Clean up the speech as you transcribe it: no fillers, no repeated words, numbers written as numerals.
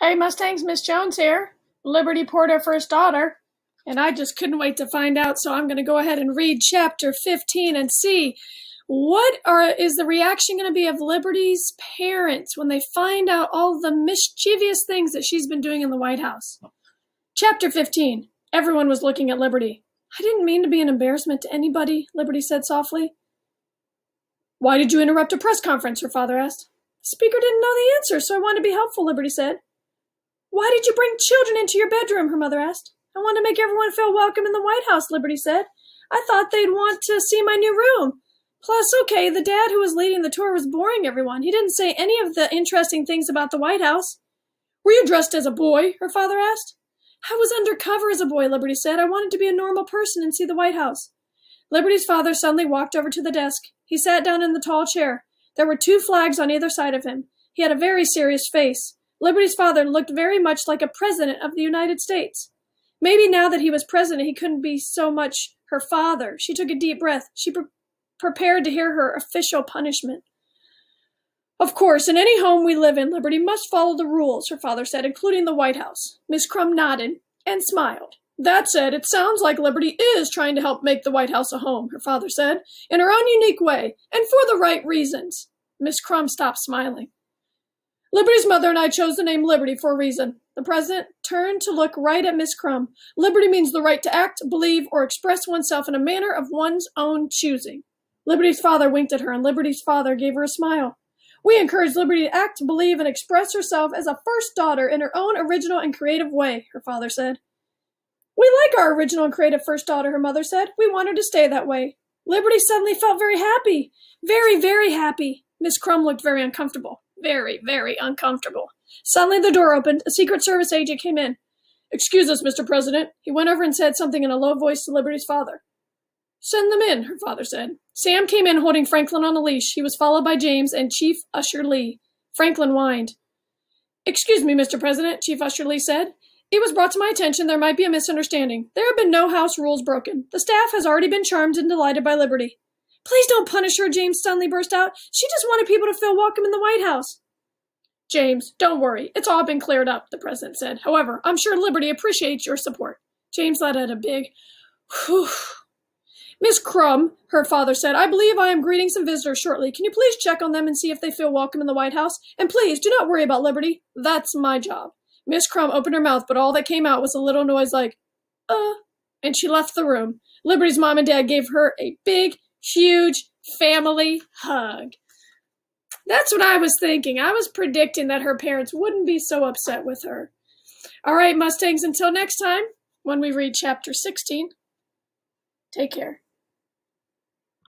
Hey, Mustangs, Miss Jones here. Liberty poured her first daughter, and I just couldn't wait to find out, so I'm going to go ahead and read chapter 15 and see is the reaction going to be of Liberty's parents when they find out all the mischievous things that she's been doing in the White House. Chapter 15. Everyone was looking at Liberty. I didn't mean to be an embarrassment to anybody, Liberty said softly. Why did you interrupt a press conference? Her father asked. The speaker didn't know the answer, so I wanted to be helpful, Liberty said. Why did you bring children into your bedroom? Her mother asked. I want to make everyone feel welcome in the White House, Liberty said. I thought they'd want to see my new room. Plus, okay, the dad who was leading the tour was boring everyone. He didn't say any of the interesting things about the White House. Were you dressed as a boy? Her father asked. I was undercover as a boy, Liberty said. I wanted to be a normal person and see the White House. Liberty's father suddenly walked over to the desk. He sat down in the tall chair. There were 2 flags on either side of him. He had a very serious face. Liberty's father looked very much like a president of the United States. Maybe now that he was president, he couldn't be so much her father. She took a deep breath. She prepared to hear her official punishment. Of course, in any home we live in, Liberty must follow the rules, her father said, including the White House. Miss Crum nodded and smiled. That said, it sounds like Liberty is trying to help make the White House a home, her father said, in her own unique way, and for the right reasons. Miss Crum stopped smiling. Liberty's mother and I chose the name Liberty for a reason. The president turned to look right at Miss Crum. Liberty means the right to act, believe, or express oneself in a manner of one's own choosing. Liberty's father winked at her, and Liberty's father gave her a smile. We encourage Liberty to act, believe, and express herself as a first daughter in her own original and creative way, her father said. We like our original and creative first daughter, her mother said. We want her to stay that way. Liberty suddenly felt very happy. Very, very happy. Miss Crum looked very uncomfortable. Very, very uncomfortable. Suddenly the door opened. A Secret Service agent came in. Excuse us, Mr. President. He went over and said something in a low voice to Liberty's father. Send them in, her father said. Sam came in holding Franklin on a leash. He was followed by James and Chief Usher Lee. Franklin whined. Excuse me, Mr. President, Chief Usher Lee said. It was brought to my attention there might be a misunderstanding. There have been no house rules broken. The staff has already been charmed and delighted by Liberty. Please don't punish her, James suddenly burst out. She just wanted people to feel welcome in the White House. James, don't worry. It's all been cleared up, the president said. However, I'm sure Liberty appreciates your support. James let out a big, whew. Miss Crum, her father said, I believe I am greeting some visitors shortly. Can you please check on them and see if they feel welcome in the White House? And please, do not worry about Liberty. That's my job. Miss Crum opened her mouth, but all that came out was a little noise like, and she left the room. Liberty's mom and dad gave her a big, huge family hug. That's what I was thinking. I was predicting that her parents wouldn't be so upset with her. All right, Mustangs, until next time, when we read chapter 16, take care.